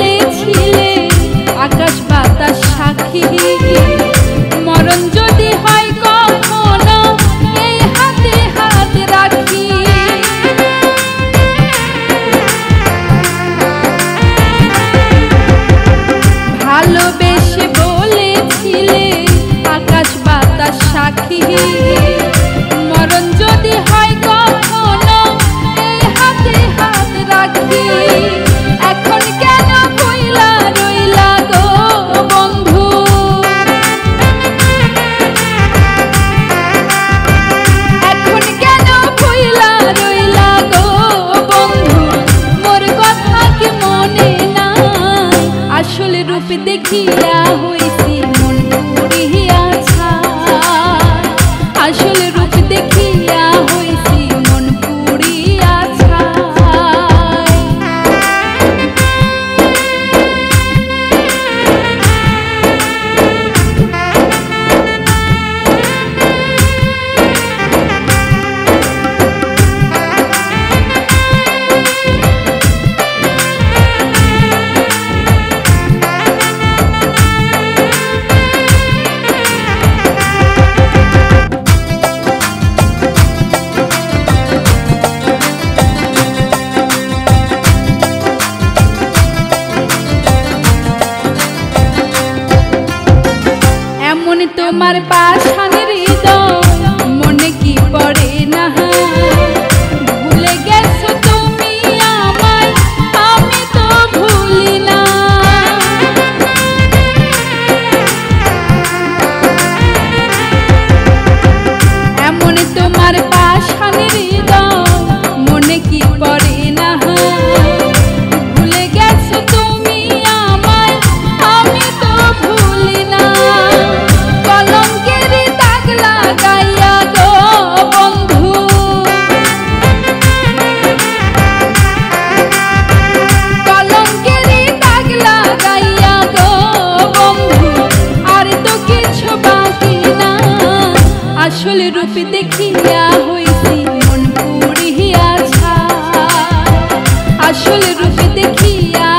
বলেছিলে আকাশ বাতাস সাক্ষী, মরণ যদি হয় কখনো এই হাতে হাত রাখি। ভালোবেসে বলেছিলে আকাশ বাতাস সাক্ষী, মরণ যদি হয় কখনো এই হাতে হাত রাখি। এখন কেন ভুইলা রইলা গো বন্ধু, এখন কেন ভুইলা রইলা গো বন্ধু, মোর কথা কি মনে নাই? আসল রূপ দেখিয়া হইছি মন পুরিয়া ছাই, আসল রূপ দেখিয়া হইছি মন পুরিয়া ছাই। এমন তোমার পাষাণের হৃদয় মনে কি পড়ে না? ভুলে গেছো তুমি আমায়, আমি তো ভুলি না। এমন তোমার পাষাণের হৃদয় মনে কি পড়ে না? ভুলে গেছো তুমি আমায়, আমি তো ভুলি না। কলঙ্কের দাগ লাগাইয়া গো বন্ধু, কলঙ্কের দাগ লাগাইয়া গো বন্ধু, আর তো কিছু বাকি না। আসল রূপ দেখিয়া হইছি মন পুরিয়া ছাই, আসল রূপ দেখিয়া